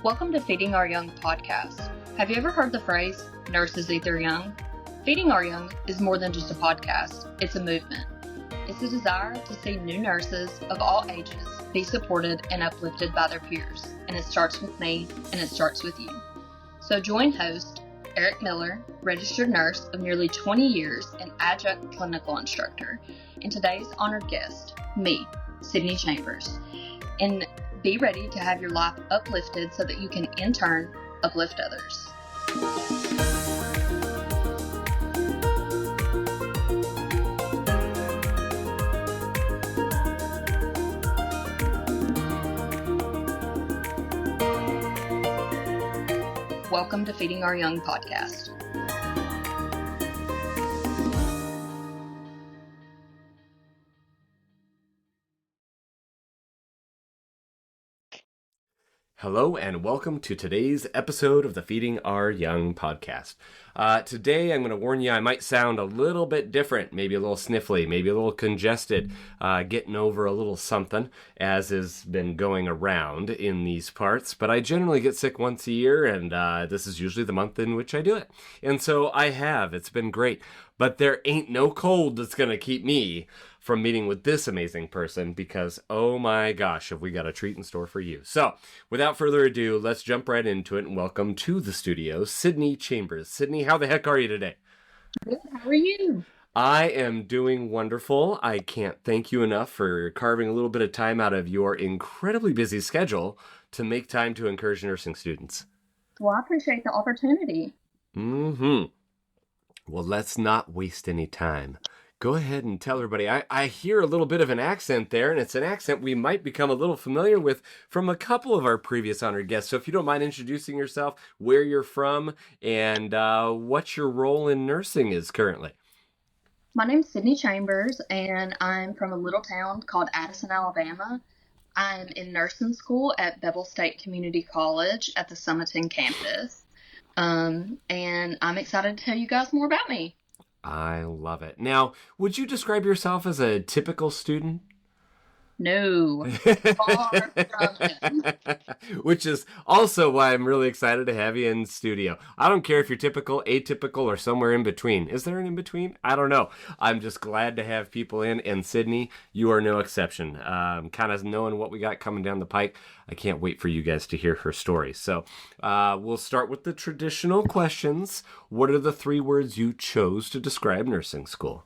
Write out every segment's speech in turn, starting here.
Welcome to Feeding Our Young podcast. Have you ever heard the phrase, nurses eat their young? Feeding Our Young is more than just a podcast, it's a movement. It's a desire to see new nurses of all ages be supported and uplifted by their peers. And it starts with me, and it starts with you. So join host Eric Miller, registered nurse of nearly 20 years and adjunct clinical instructor, and today's honored guest, me, Sydney Chambers. And be ready to have your life uplifted so that you can, in turn, uplift others. Welcome to Feeding Our Young podcast. Hello and welcome to today's episode of the Feeding Our Young podcast. Today I'm going to warn you I might sound a little bit different, maybe a little sniffly, maybe a little congested, getting over a little something as has been going around in these parts. But I generally get sick once a year and this is usually the month in which I do it. And so I have. It's been great. But there ain't no cold that's going to keep me from meeting with this amazing person because, oh my gosh, have we got a treat in store for you. So, without further ado, let's jump right into it and welcome to the studio, Sydney Chambers. Sydney, how the heck are you today? Good. How are you? I am doing wonderful. I can't thank you enough for carving a little bit of time out of your incredibly busy schedule to make time to encourage nursing students. Well, I appreciate the opportunity. Well, let's not waste any time. Go ahead and tell everybody. I hear a little bit of an accent there, and it's an accent we might become a little familiar with from a couple of our previous honored guests. So if you don't mind introducing yourself, where you're from, and what your role in nursing is currently. My name's Sydney Chambers, and I'm from a little town called Addison, Alabama. I'm in nursing school at Bevel State Community College at the Summiton campus. And I'm excited to tell you guys more about me. I love it. Now, would you describe yourself as a typical student? No. Far from it. Which is also why I'm really excited to have you in studio. I don't care if you're typical, atypical, or somewhere in between. Is there an in between? I don't know. I'm just glad to have people in, and Sydney, you are no exception. Kind of knowing what we got coming down the pike, I can't wait for you guys to hear her story. So we'll start with the traditional questions. What are the 3 words you chose to describe nursing school?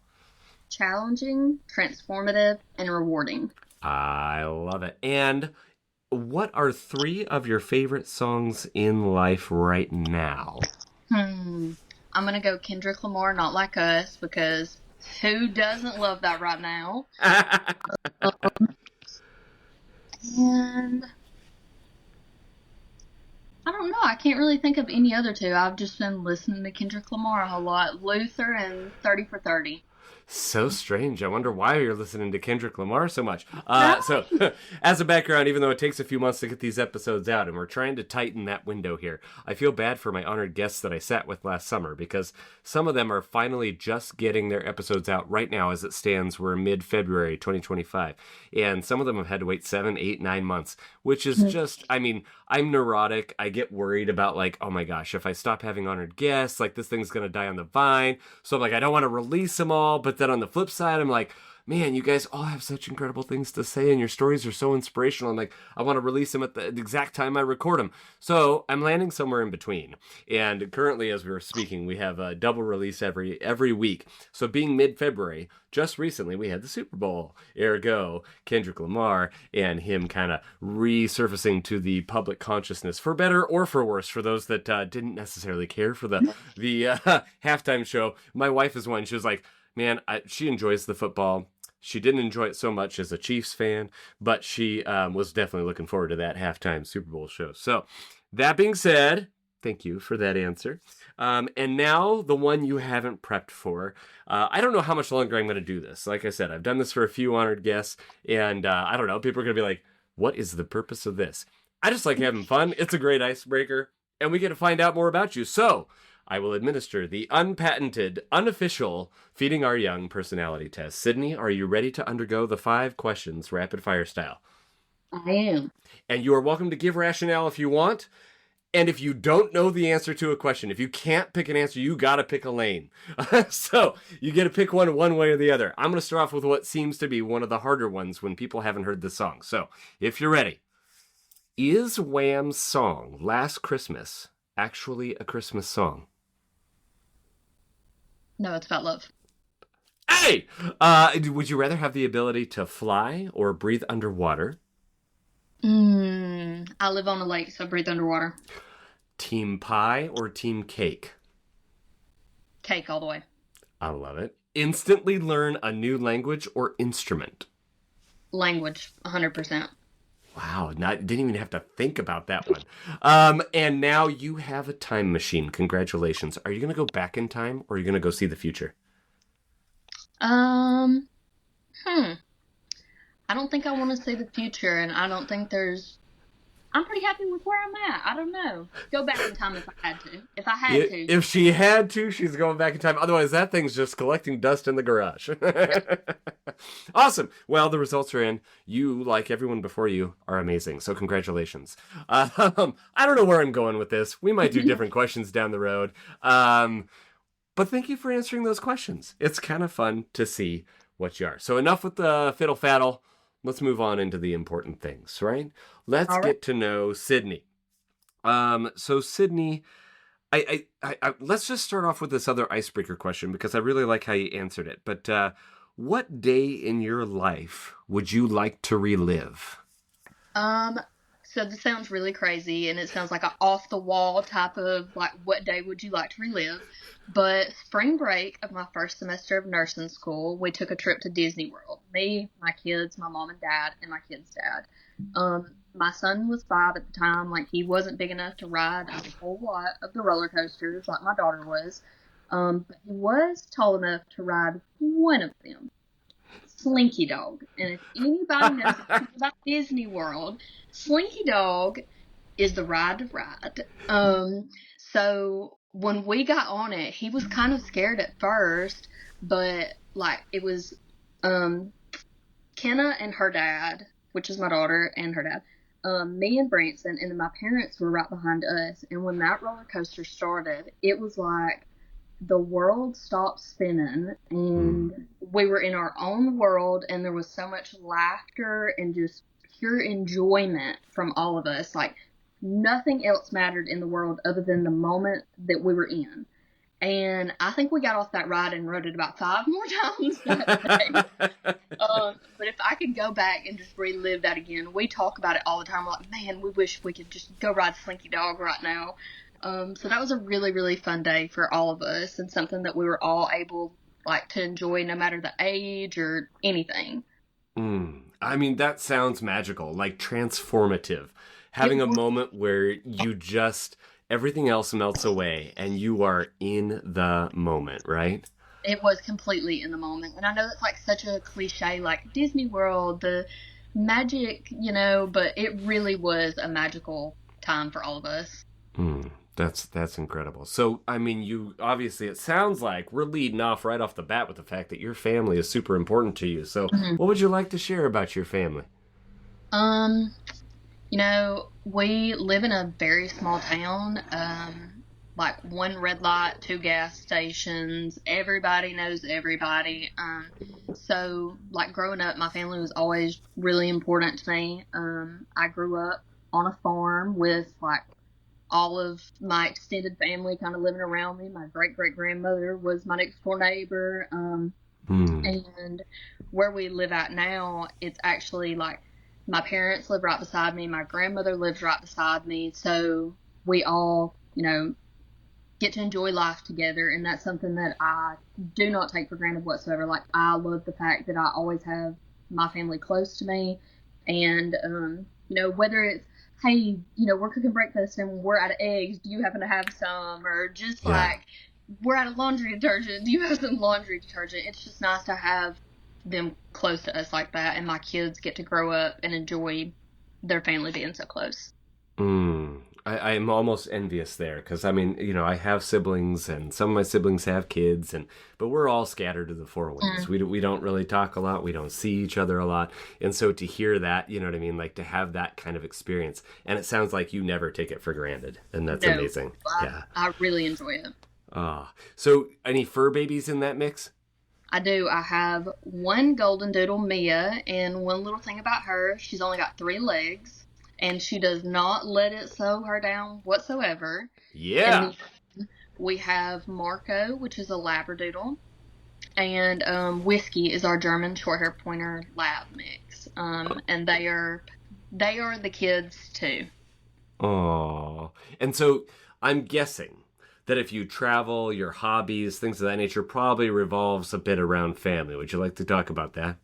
Challenging, transformative, and rewarding. I love it. And what are 3 of your favorite songs in life right now? I'm going to go Kendrick Lamar, Not Like Us, because who doesn't love that right now? And I don't know. I can't really think of any other 2. I've just been listening to Kendrick Lamar a whole lot. Luther and 30 for 30. So strange. I wonder why you're listening to Kendrick Lamar so much. So, as a background, even though it takes a few months to get these episodes out, and we're trying to tighten that window here, I feel bad for my honored guests that I sat with last summer, because some of them are finally just getting their episodes out right now as it stands. We're mid-February 2025, and some of them have had to wait 7, 8, 9 months, which is just, I mean, I'm neurotic. I get worried about, like, oh my gosh, if I stop having honored guests, like, this thing's going to die on the vine. So I'm like, I don't want to release them all. But then on the flip side, I'm like, man, you guys all have such incredible things to say, and your stories are so inspirational. I'm like, I want to release them at the exact time I record them. So I'm landing somewhere in between. And currently, as we're speaking, we have a double release every week. So being mid-February, just recently, we had the Super Bowl. Ergo, Kendrick Lamar and him kind of resurfacing to the public consciousness, for better or for worse, for those that didn't necessarily care for the halftime show. My wife is one. She was like, man, she enjoys the football. She didn't enjoy it so much as a Chiefs fan, but she was definitely looking forward to that halftime Super Bowl show. So that being said, thank you for that answer. And now the one you haven't prepped for. I don't know how much longer I'm going to do this. Like I said, I've done this for a few honored guests, and I don't know, people are going to be like, what is the purpose of this? I just like having fun. It's a great icebreaker, and we get to find out more about you. So I will administer the unpatented, unofficial Feeding Our Young personality test. Sydney, are you ready to undergo the 5 questions rapid fire style? I am. And you are welcome to give rationale if you want. And if you don't know the answer to a question, if you can't pick an answer, you got to pick a lane. So you get to pick one way or the other. I'm going to start off with what seems to be one of the harder ones when people haven't heard the song. So if you're ready, is Wham's song Last Christmas actually a Christmas song? No, it's about love. Hey! Would you rather have the ability to fly or breathe underwater? I live on a lake, so breathe underwater. Team pie or team cake? Cake all the way. I love it. Instantly learn a new language or instrument? Language, 100%. Wow, didn't even have to think about that one. And now you have a time machine. Congratulations. Are you going to go back in time or are you going to go see the future? I don't think I want to see the future, and I don't think I'm pretty happy with where I'm at. I don't know. Go back in time if I had to. If she had to, she's going back in time. Otherwise, that thing's just collecting dust in the garage. Awesome. Well, the results are in. You, like everyone before you, are amazing. So congratulations. I don't know where I'm going with this. We might do different questions down the road. But thank you for answering those questions. It's kind of fun to see what you are. So enough with the fiddle faddle. Let's move on into the important things, right? Let's get to know Sydney. So Sydney, I let's just start off with this other icebreaker question because I really like how you answered it. But what day in your life would you like to relive? So this sounds really crazy, and it sounds like an off-the-wall type of, like, what day would you like to relive? But spring break of my first semester of nursing school, we took a trip to Disney World. Me, my kids, my mom and dad, and my kid's dad. My son was 5 at the time. Like, he wasn't big enough to ride a whole lot of the roller coasters like my daughter was. But he was tall enough to ride one of them. Slinky Dog. And if anybody knows about Disney World, Slinky Dog is the ride to ride. So when we got on it, he was kind of scared at first, but like it was Kenna and her dad, which is my daughter and her dad, me and Branson, and then my parents were right behind us. And when that roller coaster started, it was like the world stopped spinning and we were in our own world, and there was so much laughter and just pure enjoyment from all of us. Like nothing else mattered in the world other than the moment that we were in. And I think we got off that ride and rode it about 5 more times that day. But if I could go back and just relive that again, we talk about it all the time. Like, man, we wish we could just go ride Slinky Dog right now. So that was a really, really fun day for all of us, and something that we were all able, like, to enjoy no matter the age or anything. I mean, that sounds magical, like transformative. Having a moment where you just, everything else melts away and you are in the moment, right? It was completely in the moment. And I know it's like such a cliche, like Disney World, the magic, you know, but it really was a magical time for all of us. That's incredible. So, I mean, you obviously, it sounds like we're leading off right off the bat with the fact that your family is super important to you. So, what would you like to share about your family? You know, we live in a very small town, like 1 red light, 2 gas stations. Everybody knows everybody. So, like, growing up, my family was always really important to me. I grew up on a farm with, like, all of my extended family kind of living around me. My great-great-grandmother was my next door neighbor. And where we live at now, it's actually like my parents live right beside me. My grandmother lives right beside me. So we all, you know, get to enjoy life together. And that's something that I do not take for granted whatsoever. Like, I love the fact that I always have my family close to me. And, you know, whether it's, hey, you know, we're cooking breakfast and we're out of eggs, do you happen to have some? Or just like, we're out of laundry detergent, do you have some laundry detergent? It's just nice to have them close to us like that, and my kids get to grow up and enjoy their family being so close. I'm almost envious there because I mean, I have siblings and some of my siblings have kids, but we're all scattered to the four winds. We don't really talk a lot. We don't see each other a lot. And so to hear that, you know what I mean? Like to have that kind of experience. And it sounds like you never take it for granted. And that's amazing. I really enjoy it. So any fur babies in that mix? I do. I have one golden doodle, Mia, and one little thing about her, she's only got 3 legs. And she does not let it slow her down whatsoever. Yeah. And we have Marco, which is a Labradoodle. And Whiskey is our German Shorthair Pointer Lab mix. And they are the kids too. Oh. And so I'm guessing that if you travel, your hobbies, things of that nature probably revolves a bit around family. Would you like to talk about that?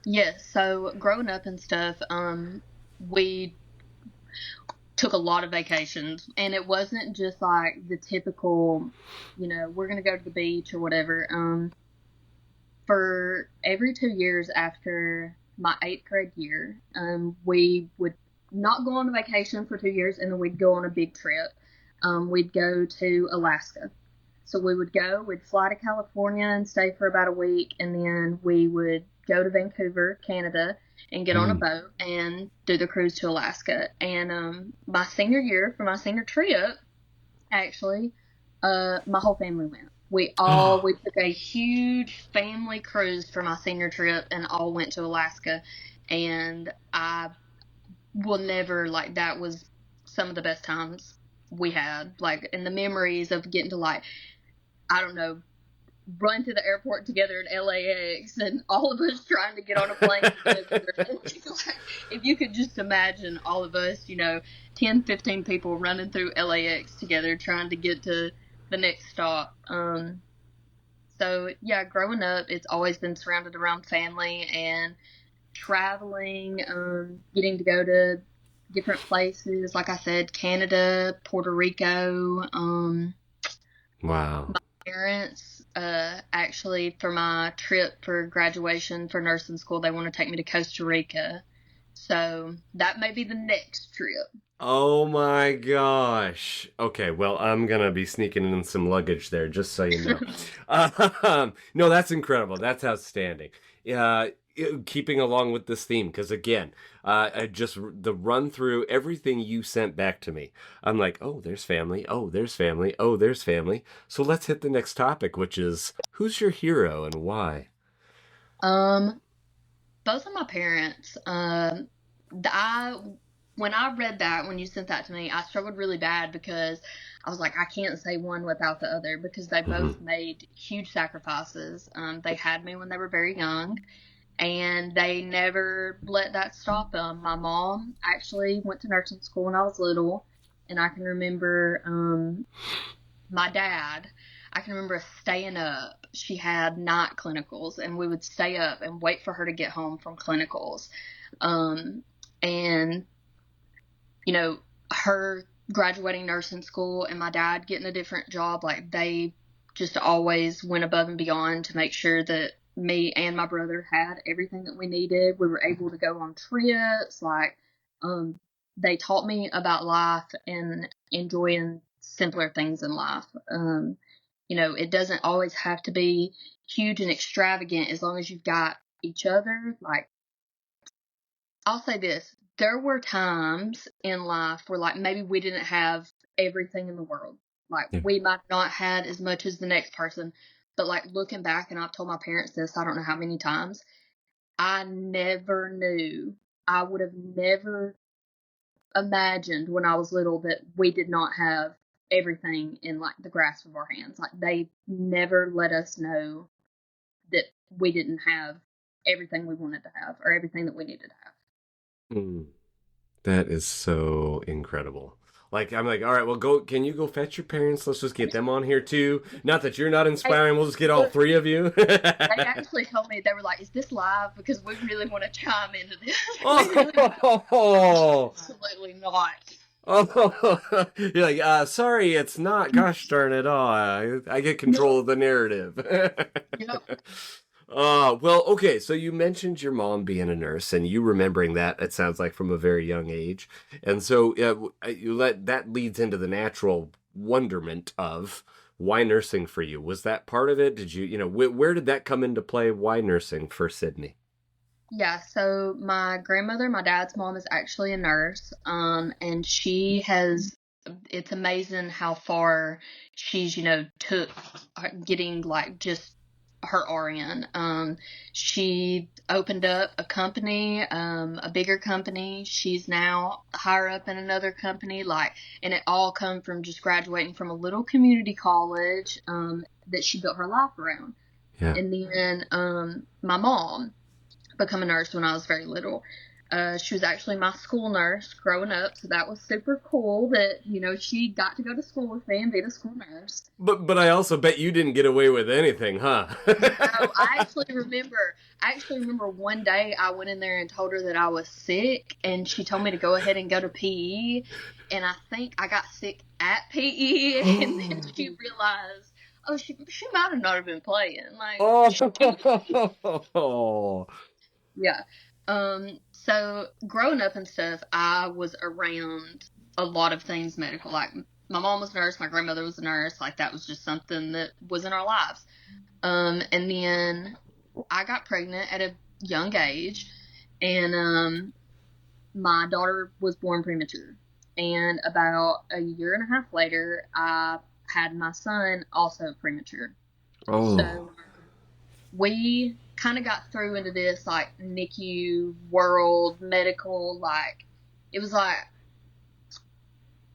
Yes. So growing up and stuff, we took a lot of vacations, and it wasn't just like the typical, we're going to go to the beach or whatever. For every 2 years after my 8th grade year, we would not go on a vacation for 2 years, and then we'd go on a big trip. We'd go to Alaska. So we'd fly to California and stay for about a week, and then we would go to Vancouver, Canada, and get on a boat and do the cruise to Alaska. And my senior year, for my senior trip, actually, my whole family went. We took a huge family cruise for my senior trip and all went to Alaska. And I will never, that was some of the best times we had. And the memories of getting to, I don't know, run to the airport together in LAX and all of us trying to get on a plane together. If you could just imagine all of us, 10, 15 people running through LAX together trying to get to the next stop. So yeah, growing up, it's always been surrounded around family and traveling, getting to go to different places. Like I said, Canada, Puerto Rico. Wow. My parents, actually, for my trip for graduation for nursing school, they want to take me to Costa Rica. So that may be the next trip. Oh my gosh. Okay, well, I'm going to be sneaking in some luggage there, just so you know. No, that's incredible. That's outstanding. Keeping along with this theme, because again, just the run through everything you sent back to me, I'm like, oh, there's family. Oh, there's family. Oh, there's family. So let's hit the next topic, which is who's your hero and why? Both of my parents. When I read that, when you sent that to me, I struggled really bad because I was like, I can't say one without the other because they both made huge sacrifices. They had me when they were very young, and they never let that stop them. My mom actually went to nursing school when I was little, and I can remember my dad, I can remember staying up. She had night clinicals, and we would stay up and wait for her to get home from clinicals. And her graduating nursing school and my dad getting a different job, they just always went above and beyond to make sure that me and my brother had everything that we needed. We were able to go on trips. They taught me about life and enjoying simpler things in life. It doesn't always have to be huge and extravagant as long as you've got each other. I'll say this. There were times in life where maybe we didn't have everything in the world. We might not had as much as the next person, but looking back, and I've told my parents this, I don't know how many times, I never knew, I would have never imagined when I was little that we did not have everything in the grasp of our hands. They never let us know that we didn't have everything we wanted to have or everything that we needed to have. That is so incredible. I'm like, all right, well, can you go fetch your parents? Let's just get them on here too. Not that you're not inspiring. We'll just get all 3 of you. They actually told me, they were like, is this live? Because we really want to chime into this. Absolutely not. Oh, you're like, sorry, it's not. Gosh darn it. I get control of the narrative. Yep. Well, okay, so you mentioned your mom being a nurse and you remembering that, it sounds like, from a very young age. And so that leads into the natural wonderment of why nursing for you. Was that part of it? Did where did that come into play? Why nursing for Sydney? Yeah, so my grandmother, my dad's mom, is actually a nurse, and it's amazing how far she's, took getting like just her RN. She opened up a company, a bigger company. She's now higher up in another company, and it all come from just graduating from a little community college, that she built her life around. Yeah. And then, my mom become a nurse when I was very little. She was actually my school nurse growing up, so that was super cool that, she got to go to school with me and be the school nurse. But I also bet you didn't get away with anything, huh? No, I actually remember one day I went in there and told her that I was sick, and she told me to go ahead and go to PE, and I think I got sick at PE, and then she realized, oh, she might have not have been playing. Oh. Yeah. So growing up and stuff, I was around a lot of things medical. Like, my mom was a nurse, my grandmother was a nurse. Like, that was just something that was in our lives. And then I got pregnant at a young age, and my daughter was born premature. And about a year and a half later, I had my son also premature. Oh. So we kind of got through into this like NICU world, medical, it was like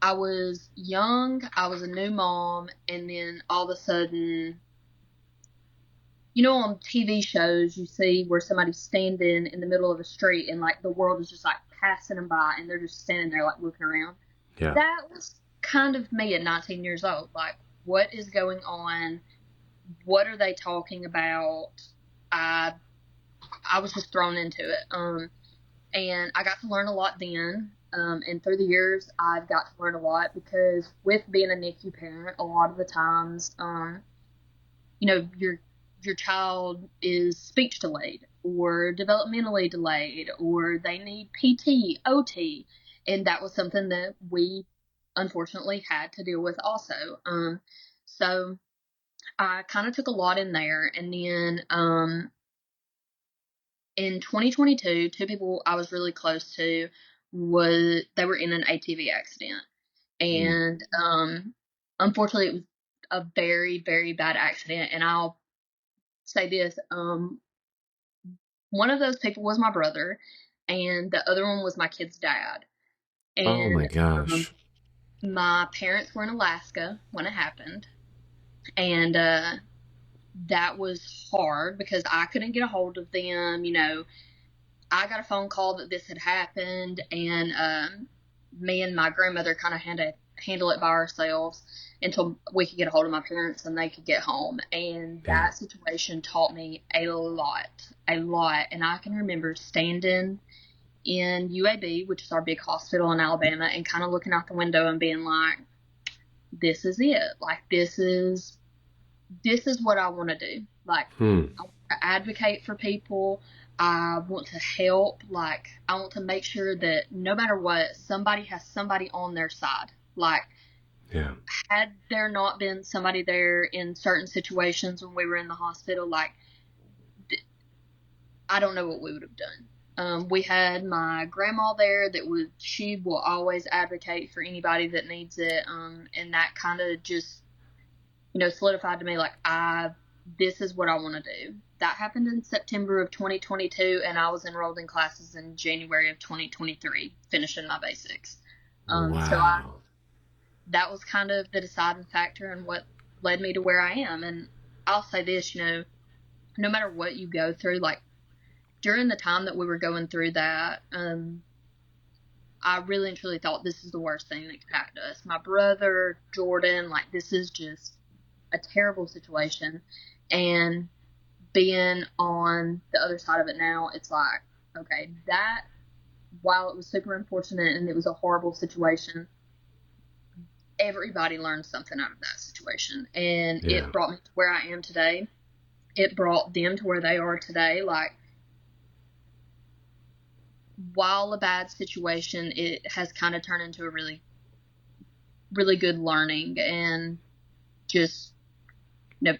I was young, I was a new mom, and then all of a sudden, on TV shows you see where somebody's standing in the middle of a street and like the world is just like passing them by and they're just standing there like looking around. Yeah. That was kind of me at 19 years old. Like, what is going on? What are they talking about? I was just thrown into it. And I got to learn a lot then. And through the years, I've got to learn a lot because with being a NICU parent, a lot of the times, your child is speech delayed or developmentally delayed, or they need PT, OT. And that was something that we unfortunately had to deal with also. So I kind of took a lot in there. And then, in 2022, two people I was really close to they were in an ATV accident, and unfortunately, it was a very, very bad accident. And I'll say this: one of those people was my brother, and the other one was my kid's dad. And oh my gosh! My parents were in Alaska when it happened, and that was hard because I couldn't get a hold of them. I got a phone call that this had happened, and me and my grandmother kind of had to handle it by ourselves until we could get a hold of my parents and they could get home. And that situation taught me a lot. And I can remember standing in UAB, which is our big hospital in Alabama, and kind of looking out the window and being like, this is it. Like, this is what I want to do. Like, I want to advocate for people. I want to help. Like, I want to make sure that no matter what, somebody has somebody on their side. Like, had there not been somebody there in certain situations when we were in the hospital, like, I don't know what we would have done. We had my grandma there she will always advocate for anybody that needs it. And that kind of just, solidified to me, like, this is what I want to do. That happened in September of 2022, and I was enrolled in classes in January of 2023, finishing my basics. Wow. So that was kind of the deciding factor and what led me to where I am. And I'll say this, no matter what you go through, like, during the time that we were going through that, I really and truly thought this is the worst thing that could happen to us. My brother, Jordan, like, this is just a terrible situation. And being on the other side of it now, it's like, okay, that, while it was super unfortunate and it was a horrible situation, everybody learned something out of that situation. And it brought me to where I am today. it brought them to where they are today. Like, while a bad situation, it has kind of turned into a really, really good learning, and just, you know,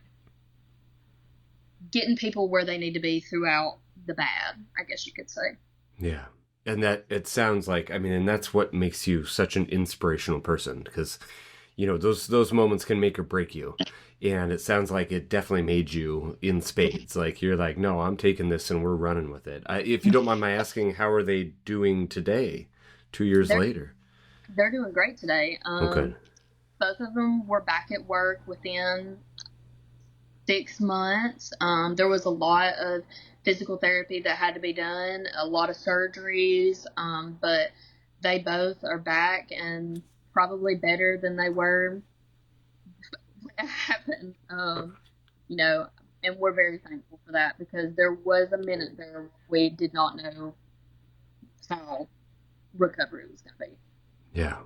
getting people where they need to be throughout the bad, I guess you could say. Yeah. And that, it sounds like, I mean, and that's what makes you such an inspirational person, because, you know, those moments can make or break you. And it sounds like it definitely made you in spades. Like, you're like, no, I'm taking this and we're running with it. If you don't mind my asking, how are they doing today, 2 years later? They're doing great today. Okay. Both of them were back at work within 6 months. There was a lot of physical therapy that had to be done, a lot of surgeries, but they both are back and probably better than they were when it happened. You know, and we're very thankful for that, because there was a minute there we did not know how recovery was going to be. Yeah.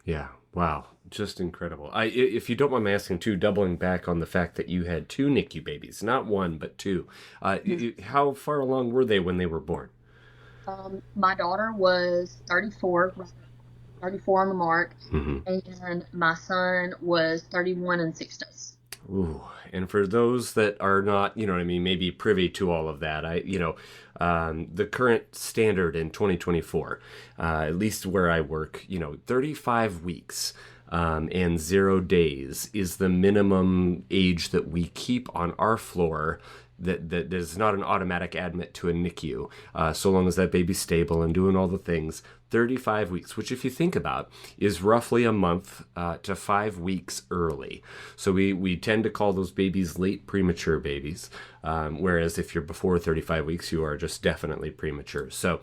Yeah. Wow. Just incredible. If you don't mind me asking too, doubling back on the fact that you had 2 NICU babies, not 1, but 2. How far along were they when they were born? My daughter was 34 on the mark, and my son was 31 and 6 days. Ooh, and for those that are not, you know what I mean, maybe privy to all of that, the current standard in 2024, at least where I work, 35 weeks and 0 days is the minimum age that we keep on our floor. That is not an automatic admit to a NICU, so long as that baby's stable and doing all the things. 35 weeks, which if you think about, is roughly a month to 5 weeks early. So we tend to call those babies late premature babies, whereas if you're before 35 weeks, you are just definitely premature. So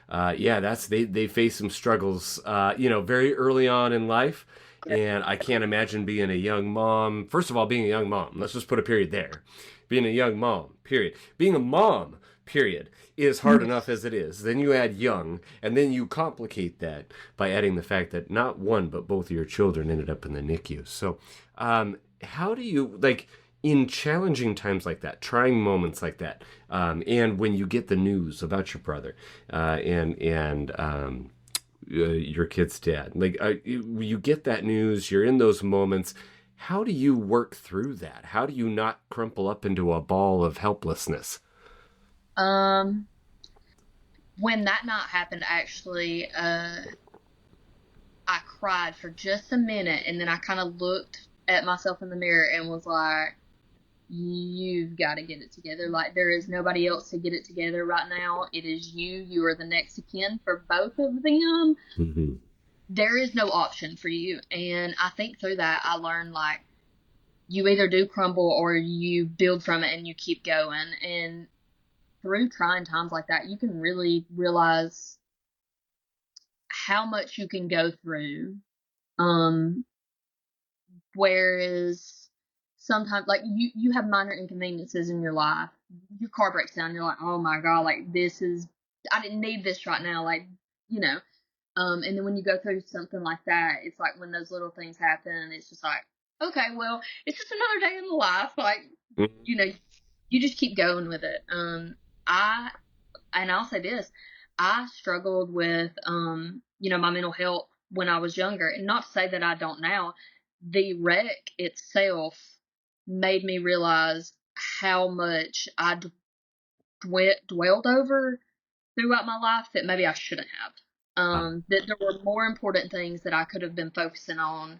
they face some struggles, very early on in life. And I can't imagine being a young mom. First of all, being a young mom, let's just put a period there. Being a young mom, period. Being a mom, period, is hard enough as it is. Then you add young, and then you complicate that by adding the fact that not one, but both of your children ended up in the NICU. So how do you, in challenging times like that, trying moments like that, and when you get the news about your brother and your kid's dad, you get that news, you're in those moments, how do you work through that? How do you not crumple up into a ball of helplessness? When that night happened, actually, I cried for just a minute, and then I kind of looked at myself in the mirror and was like, you've got to get it together. Like, there is nobody else to get it together right now. It is you. You are the next of kin for both of them. Mm-hmm. There is no option for you. And I think through that, I learned, you either do crumble or you build from it and you keep going. And through trying times like that, you can really realize how much you can go through. Whereas sometimes, you have minor inconveniences in your life. Your car breaks down. You're like, oh my God, I didn't need this right now. And then when you go through something like that, it's like when those little things happen, it's just like, okay, well, it's just another day in the life. You just keep going with it. I'll say this, I struggled with, my mental health when I was younger, and not to say that I don't now. The wreck itself made me realize how much I dwelled over throughout my life that maybe I shouldn't have. That there were more important things that I could have been focusing on.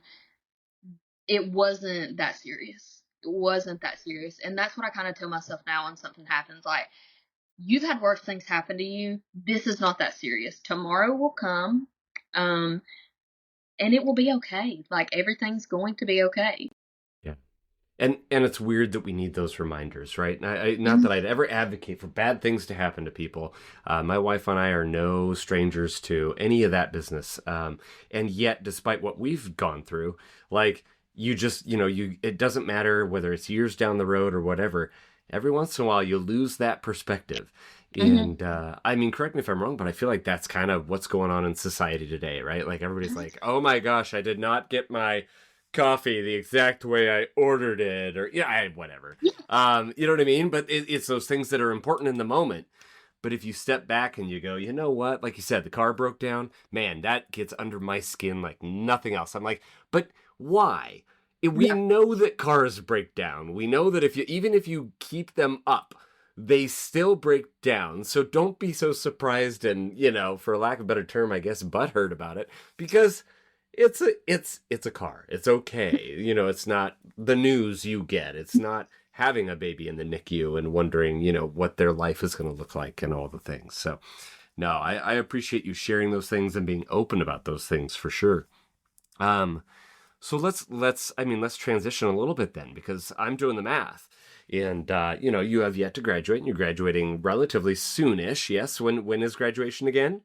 It wasn't that serious. And that's what I kind of tell myself now when something happens. You've had worse things happen to you. This is not that serious. Tomorrow will come, and it will be okay. Everything's going to be okay. Yeah. And it's weird that we need those reminders, right? Not that I'd ever advocate for bad things to happen to people. My wife and I are no strangers to any of that business. And yet, despite what we've gone through, you just, it doesn't matter whether it's years down the road or whatever. Every once in a while, you lose that perspective. And, correct me if I'm wrong, but I feel like that's kind of what's going on in society today, right? Everybody's like, oh my gosh, I did not get my coffee the exact way I ordered it, or whatever. You know what I mean? But it's those things that are important in the moment. But if you step back and you go, you know what? Like you said, the car broke down. Man, that gets under my skin like nothing else. I'm like, but why? We know that cars break down. We know that even if you keep them up, they still break down. So don't be so surprised and, for lack of a better term, I guess, butthurt about it, because it's a car. It's okay. It's not the news you get. It's not having a baby in the NICU and wondering, what their life is going to look like and all the things. So no, I appreciate you sharing those things and being open about those things for sure. So let's transition a little bit then, because I'm doing the math. And, you have yet to graduate, and you're graduating relatively soonish. Yes. When is graduation again?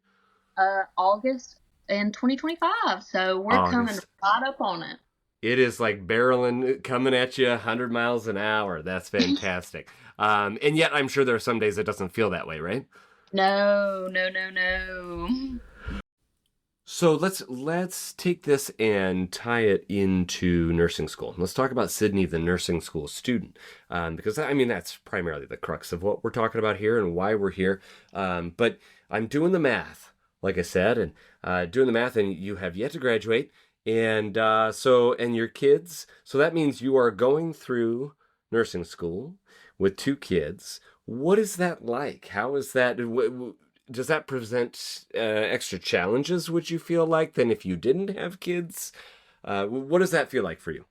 August in 2025. So we're coming right up on it. It is like barreling, coming at you 100 miles an hour. That's fantastic. And yet I'm sure there are some days it doesn't feel that way, right? No. So let's take this and tie it into nursing school. Let's talk about Sydney, the nursing school student, because that's primarily the crux of what we're talking about here and why we're here. But I'm doing the math, like I said, and doing the math, and you have yet to graduate, and and your kids. So that means you are going through nursing school with 2 kids. What is that like? How is that? Does that present extra challenges, would you feel like, than if you didn't have kids? What does that feel like for you?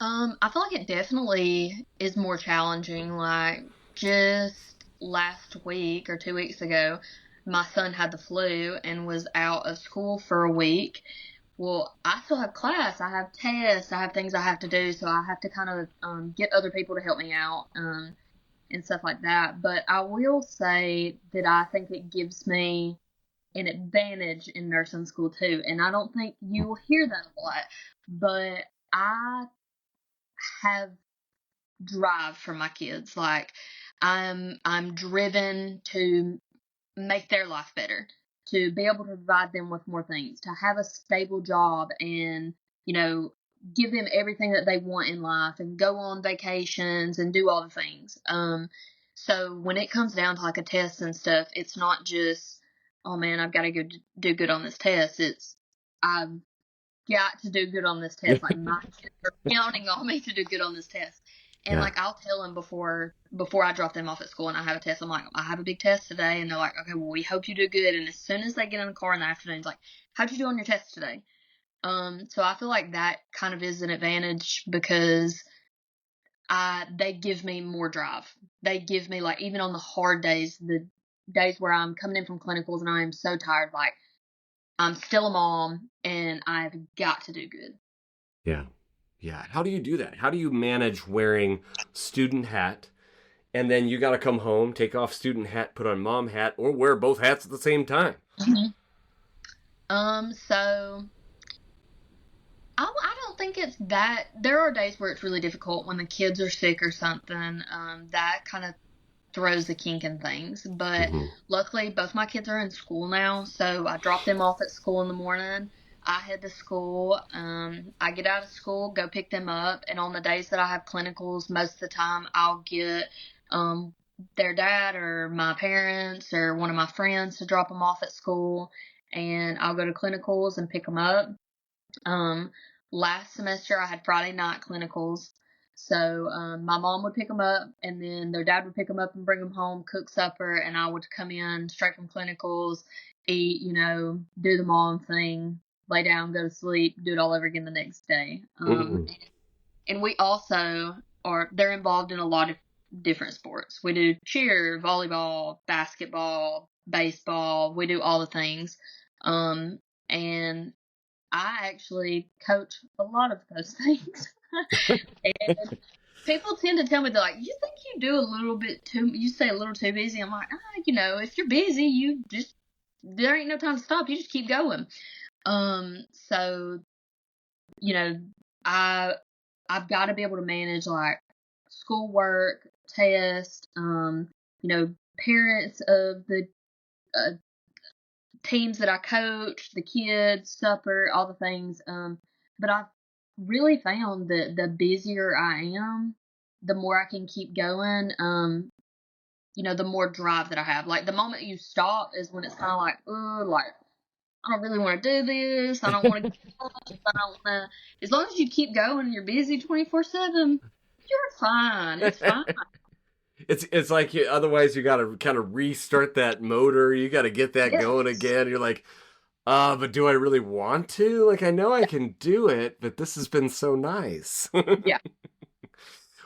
I feel like it definitely is more challenging. Like, just last week or 2 weeks ago, my son had the flu and was out of school for a week. Well, I still have class. I have tests. I have things I have to do, so I have to kind of get other people to help me out. And stuff like that. But I will say that I think it gives me an advantage in nursing school too. And I don't think you will hear that a lot, but I have drive for my kids. Like, I'm driven to make their life better, to be able to provide them with more things, to have a stable job and, give them everything that they want in life and go on vacations and do all the things. So when it comes down to like a test and stuff, it's not just, oh man, I've got to go do good on this test. It's, I've got to do good on this test. Like, my kids are counting on me to do good on this test. And like, I'll tell them before I drop them off at school and I have a test, I'm like, I have a big test today. And they're like, okay, well, we hope you do good. And as soon as they get in the car in the afternoon, it's like, how'd you do on your test today? So I feel like that kind of is an advantage because they give me more drive. They give me, like, even on the hard days, the days where I'm coming in from clinicals and I am so tired, like, I'm still a mom and I've got to do good. Yeah. Yeah. How do you do that? How do you manage wearing student hat and then you got to come home, take off student hat, put on mom hat, or wear both hats at the same time? So I don't think it's that. There are days where it's really difficult when the kids are sick or something. That kind of throws the kink in things. But luckily, both my kids are in school now, so I drop them off at school in the morning. I head to school. I get out of school, go pick them up, and on the days that I have clinicals, most of the time I'll get their dad or my parents or one of my friends to drop them off at school, and I'll go to clinicals and pick them up. Last semester I had Friday night clinicals. So, my mom would pick them up and then their dad would pick them up and bring them home, cook supper, and I would come in straight from clinicals, eat, do the mom thing, lay down, go to sleep, do it all over again the next day. And we also they're involved in a lot of different sports. We do cheer, volleyball, basketball, baseball. We do all the things. And I actually coach a lot of those things. And people tend to tell me, they're like, you think you do a little bit you stay a little too busy. I'm like, if you're busy, there ain't no time to stop. You just keep going. So, I've got to be able to manage like schoolwork, test, parents of the teams that I coach, the kids, supper, all the things. But really found that the busier I am, the more I can keep going. The more drive that I have. Like the moment you stop is when it's kind of like, oh, like I don't really want to do this. I don't want to. I don't want to. As long as you keep going and you're busy 24/7, you're fine. It's fine. It's like otherwise you got to kind of restart that motor. You got to get that Yes. going again. You're like, but do I really want to? Like, I know I can do it, but this has been so nice. Yeah.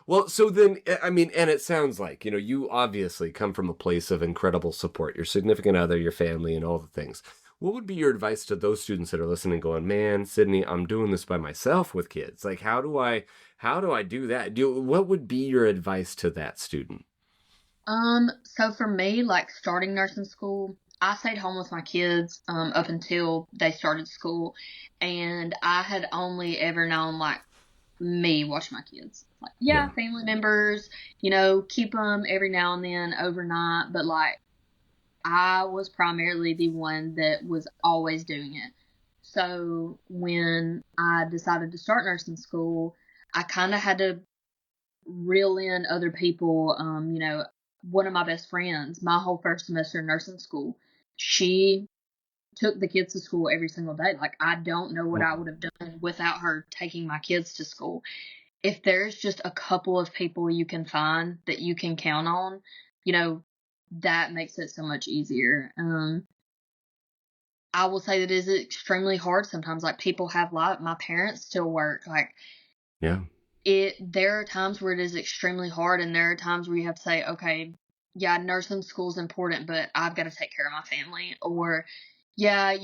Well, so then, I mean, and it sounds like, you obviously come from a place of incredible support, your significant other, your family, and all the things. What would be your advice to those students that are listening going, man, Sydney, I'm doing this by myself with kids. Like, how do I do that? What would be your advice to that student? So for me, like starting nursing school, I stayed home with my kids, up until they started school, and I had only ever known like me watch my kids. Like, yeah, family members, keep them every now and then overnight, but like I was primarily the one that was always doing it. So when I decided to start nursing school, I kind of had to reel in other people. One of my best friends, my whole first semester in nursing school, she took the kids to school every single day. Like, I don't know what I would have done without her taking my kids to school. If there's just a couple of people you can find that you can count on, that makes it so much easier. I will say that it is extremely hard sometimes. Like, people have life. My parents still work. Like, yeah. There are times where it is extremely hard, and there are times where you have to say, okay, yeah, nursing school is important, but I've got to take care of my family. Or, yeah,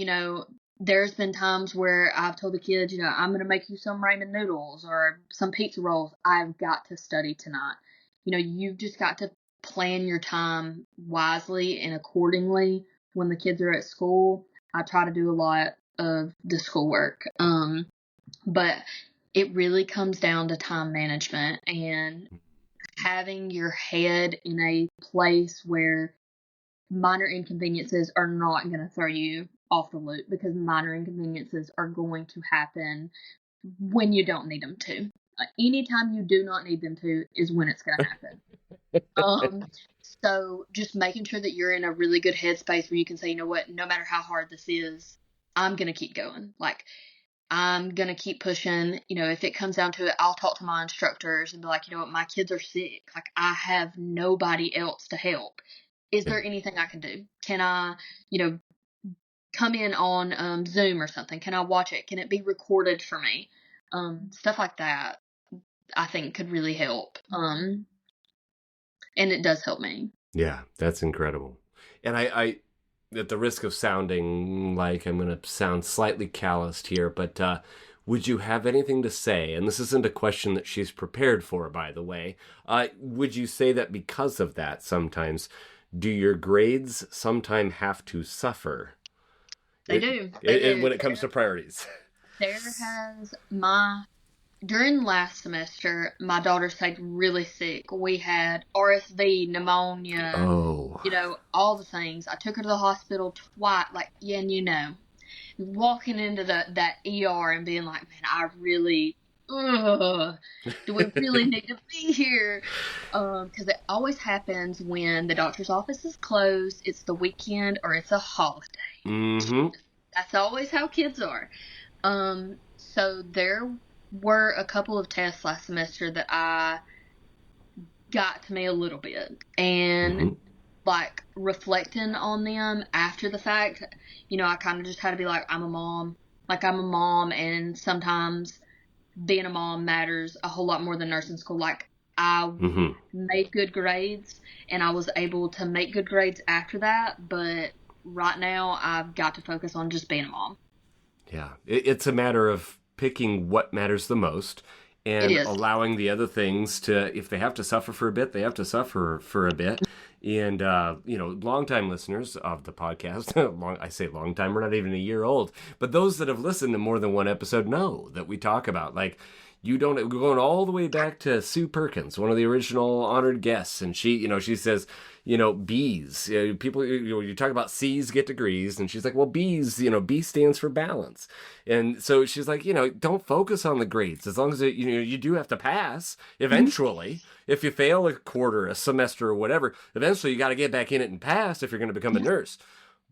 there's been times where I've told the kids, I'm going to make you some ramen noodles or some pizza rolls. I've got to study tonight. You've just got to plan your time wisely and accordingly when the kids are at school. I try to do a lot of the schoolwork. But it really comes down to time management and having your head in a place where minor inconveniences are not going to throw you off the loop, because minor inconveniences are going to happen when you don't need them to. Anytime you do not need them to is when it's going to happen. So just making sure that you're in a really good headspace where you can say, you know what, no matter how hard this is, I'm going to keep going. Like, I'm going to keep pushing. If it comes down to it, I'll talk to my instructors and be like, my kids are sick. Like, I have nobody else to help. Is there anything I can do? Can I, come in on Zoom or something? Can I watch it? Can it be recorded for me? Stuff like that, I think could really help. And it does help me. Yeah, that's incredible. And I at the risk of sounding like I'm going to sound slightly calloused here, but would you have anything to say? And this isn't a question that she's prepared for, by the way. Would you say that because of that, sometimes, do your grades sometimes have to suffer? They do. When it comes to priorities. During last semester, my daughter stayed really sick. We had RSV, pneumonia, all the things. I took her to the hospital twice, walking into that ER and being like, man, I really, do we really need to be here? Because it always happens when the doctor's office is closed, it's the weekend, or it's a holiday. Mm-hmm. That's always how kids are. So there were a couple of tests last semester that I got to me a little bit, and like reflecting on them after the fact, I kind of just had to be like, I'm a mom, and sometimes being a mom matters a whole lot more than nursing school. Like, I made good grades, and I was able to make good grades after that, but right now I've got to focus on just being a mom. Yeah, it's a matter of picking what matters the most and allowing the other things to, if they have to suffer for a bit, they have to suffer for a bit. And, longtime listeners of the podcast, I say long time, we're not even a year old, but those that have listened to more than one episode know that we talk about, like, we're going all the way back to Sue Perkins, one of the original honored guests. And she says, B's. People, you talk about C's get degrees, and she's like, well, B's, B stands for balance. And so she's like, don't focus on the grades. As long as you do have to pass eventually. If you fail a quarter, a semester, or whatever, eventually you got to get back in it and pass if you're going to become a nurse.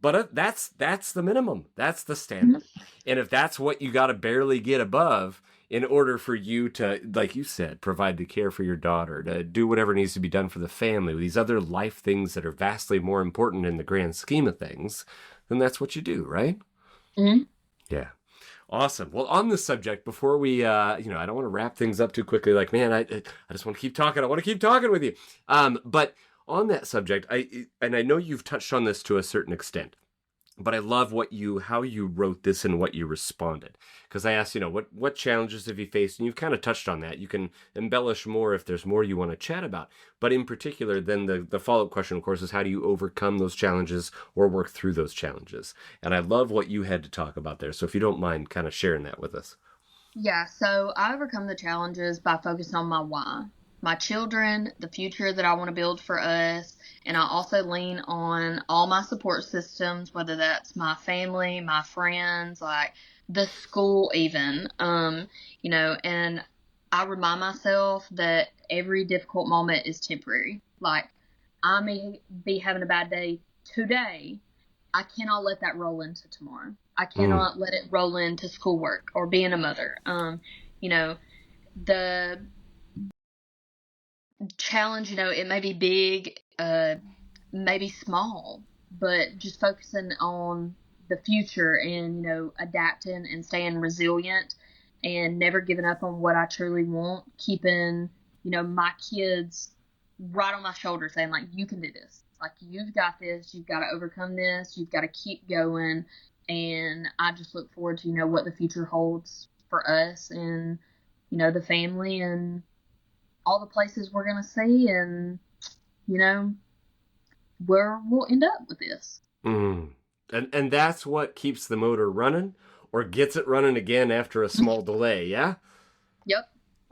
But that's the minimum. That's the standard. And if that's what you got to barely get above in order for you to, like you said, provide the care for your daughter, to do whatever needs to be done for the family, these other life things that are vastly more important in the grand scheme of things, then that's what you do, right? Mm-hmm. Yeah. Awesome. Well, on this subject, before we, I don't want to wrap things up too quickly. Like, man, I just want to keep talking. I want to keep talking with you. But on that subject, I know you've touched on this to a certain extent, but I love how you wrote this and what you responded. Because I asked, what challenges have you faced? And you've kind of touched on that. You can embellish more if there's more you want to chat about. But in particular, then the follow-up question, of course, is how do you overcome those challenges or work through those challenges? And I love what you had to talk about there. So if you don't mind kind of sharing that with us. Yeah, so I overcome the challenges by focusing on my why. My children, the future that I want to build for us, and I also lean on all my support systems, whether that's my family, my friends, like the school even, and I remind myself that every difficult moment is temporary. Like, I may be having a bad day today. I cannot let that roll into tomorrow. I cannot let it roll into schoolwork or being a mother. The challenge, it may be big, maybe small, but just focusing on the future and, adapting and staying resilient and never giving up on what I truly want, keeping, my kids right on my shoulder saying, like, you can do this. Like, you've got this. You've got to overcome this. You've got to keep going. And I just look forward to, what the future holds for us and, the family and all the places we're going to see and, where we'll end up with this. And that's what keeps the motor running or gets it running again after a small delay, yeah? Yep.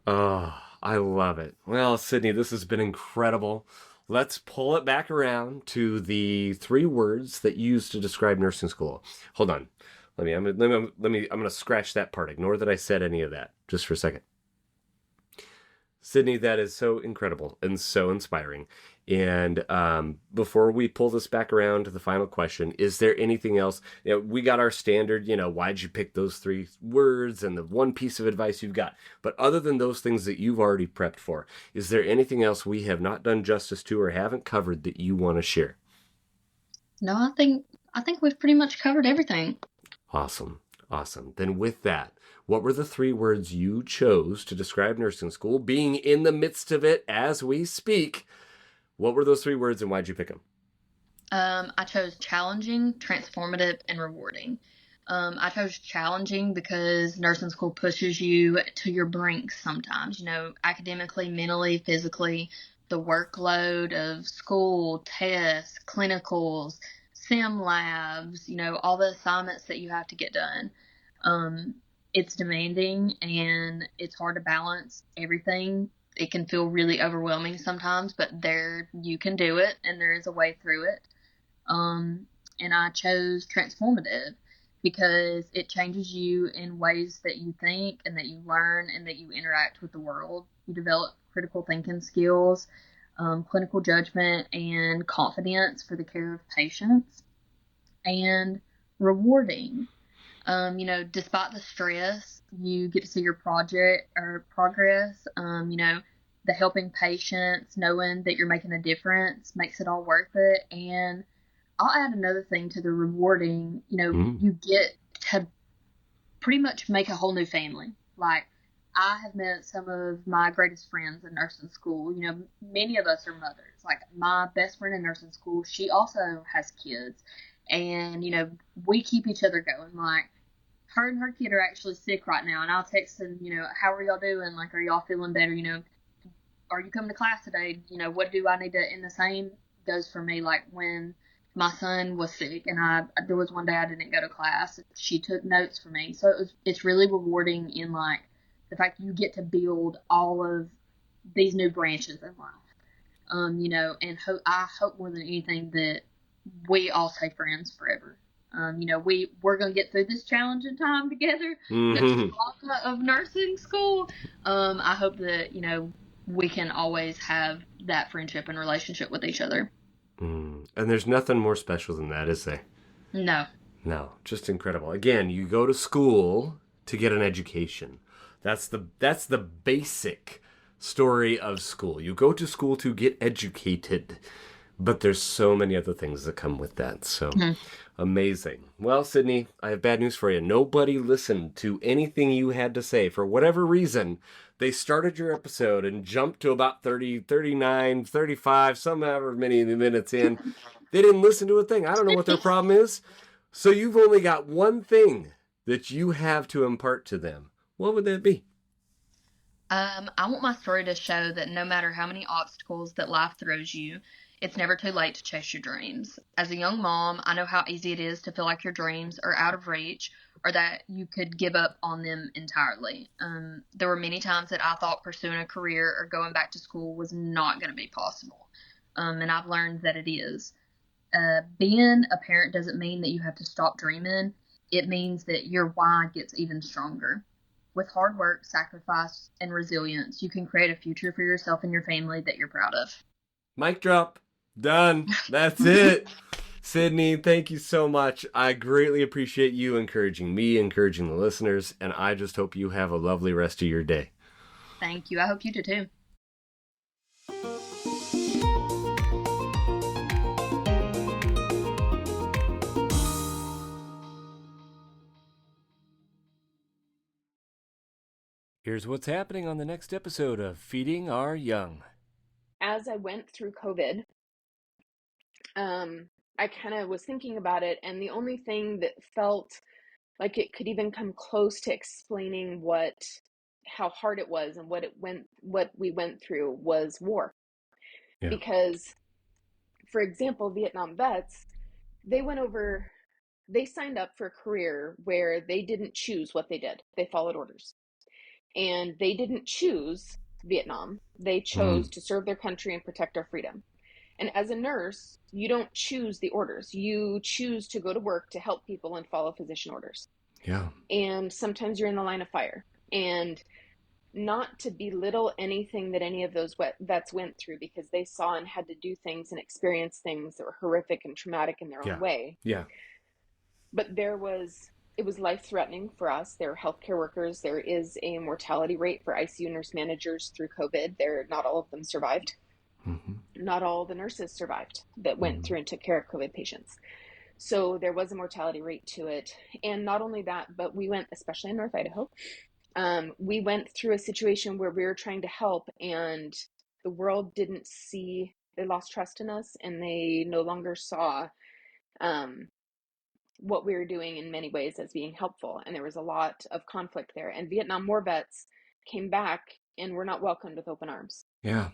Oh, I love it. Well, Sydney, this has been incredible. Let's pull it back around to the 3 words that you used to describe nursing school. Hold on. I'm going to scratch that part. Ignore that I said any of that just for a second. Sydney, that is so incredible and so inspiring. And before we pull this back around to the final question, is there anything else? We got our standard, why'd you pick those 3 words and the one piece of advice you've got? But other than those things that you've already prepped for, is there anything else we have not done justice to or haven't covered that you want to share? No, I think we've pretty much covered everything. Awesome. Then with that, what were the 3 words you chose to describe nursing school, being in the midst of it as we speak? What were those 3 words and why'd you pick them? I chose challenging, transformative, and rewarding. I chose challenging because nursing school pushes you to your brink sometimes, academically, mentally, physically. The workload of school, tests, clinicals, sim labs, all the assignments that you have to get done. It's demanding and it's hard to balance everything. It can feel really overwhelming sometimes, but you can do it and there is a way through it. And I chose transformative because it changes you in ways that you think and that you learn and that you interact with the world. You develop critical thinking skills, clinical judgment, and confidence for the care of patients. And rewarding. Despite the stress, you get to see your project or progress. The helping patients, knowing that you're making a difference makes it all worth it. And I'll add another thing to the rewarding. You get to pretty much make a whole new family. Like, I have met some of my greatest friends in nursing school. Many of us are mothers. Like, my best friend in nursing school, she also has kids. And, we keep each other going. Like, her and her kid are actually sick right now. And I'll text them, how are y'all doing? Like, are y'all feeling better? Are you coming to class today? What do I need to, and the same goes for me. Like, when my son was sick and there was one day I didn't go to class, she took notes for me. So it's really rewarding in, like, the fact you get to build all of these new branches in life. And I hope more than anything that we all stay friends forever. We're going to get through this challenging time together, the trauma of nursing school. I hope that, we can always have that friendship and relationship with each other. And there's nothing more special than that, is there? No. No, just incredible. Again, you go to school to get an education. That's the basic story of school. You go to school to get educated, but there's so many other things that come with that. So amazing. Well, Sydney, I have bad news for you. Nobody listened to anything you had to say. For whatever reason, they started your episode and jumped to about 30, 39, 35, some however many minutes in. They didn't listen to a thing. I don't know what their problem is. So you've only got one thing that you have to impart to them. What would that be? I want my story to show that no matter how many obstacles that life throws you, it's never too late to chase your dreams. As a young mom, I know how easy it is to feel like your dreams are out of reach or that you could give up on them entirely. There were many times that I thought pursuing a career or going back to school was not going to be possible. And I've learned that it is. Being a parent doesn't mean that you have to stop dreaming. It means that your why gets even stronger. With hard work, sacrifice, and resilience, you can create a future for yourself and your family that you're proud of. Mic drop. Done. That's it. Sydney, thank you so much. I greatly appreciate you encouraging me, encouraging the listeners, and I just hope you have a lovely rest of your day. Thank you. I hope you do too. Here's what's happening on the next episode of Feeding Our Young. As I went through COVID, I kind of was thinking about it, and the only thing that felt like it could even come close to explaining how hard it was and what we went through was war. Yeah. Because, for example, Vietnam vets, they signed up for a career where they didn't choose what they did. They followed orders. And they didn't choose Vietnam. They chose to serve their country and protect our freedom. And as a nurse, you don't choose the orders. You choose to go to work to help people and follow physician orders. Yeah. And sometimes you're in the line of fire. And not to belittle anything that any of those vets went through, because they saw and had to do things and experience things that were horrific and traumatic in their own way. Yeah. But it was life-threatening for us. There are healthcare workers. There is a mortality rate for ICU nurse managers through COVID. Not all of them survived. Mm-hmm. Not all the nurses survived that went through and took care of COVID patients. So there was a mortality rate to it. And not only that, but we went, especially in North Idaho, we went through a situation where we were trying to help, and the world didn't see, they lost trust in us, and they no longer saw what we were doing in many ways as being helpful. And there was a lot of conflict there. And Vietnam War vets came back and were not welcomed with open arms. Yeah.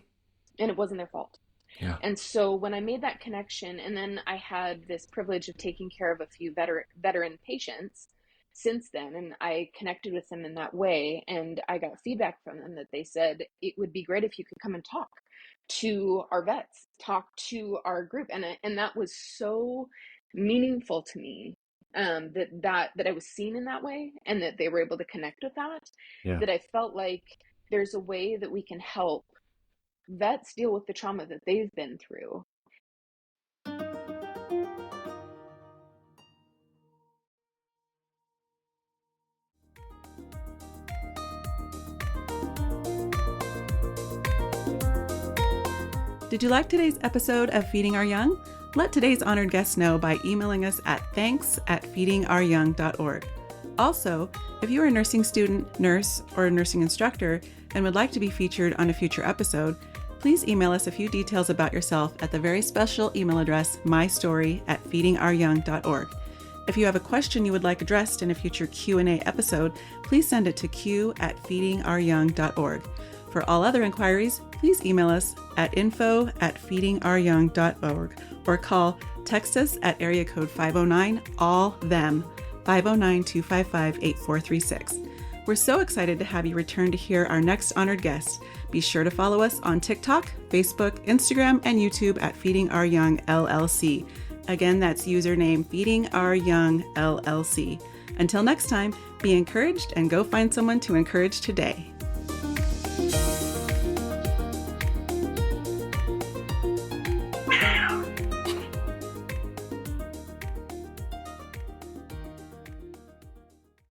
And it wasn't their fault. Yeah. And so when I made that connection, and then I had this privilege of taking care of a few veteran patients since then, and I connected with them in that way, and I got feedback from them that they said, it would be great if you could come and talk to our vets, talk to our group. And that was so meaningful to me, that I was seen in that way, and that they were able to connect with that. Yeah. That I felt like there's a way that we can help vets deal with the trauma that they've been through. Did you like today's episode of Feeding Our Young? Let today's honored guests know by emailing us at thanks@feedingouryoung.org. Also, if you're a nursing student, nurse, or a nursing instructor and would like to be featured on a future episode, please email us a few details about yourself at the very special email address mystory@feedingouryoung.org. If you have a question you would like addressed in a future Q&A episode, please send it to q@feedingouryoung.org. For all other inquiries, please email us at info@feedingouryoung.org or text us at area code 509-ALL-THEM, 509-255-8436. We're so excited to have you return to hear our next honored guest. Be sure to follow us on TikTok, Facebook, Instagram, and YouTube at Feeding Our Young LLC. Again, that's username Feeding Our Young LLC. Until next time, be encouraged and go find someone to encourage today.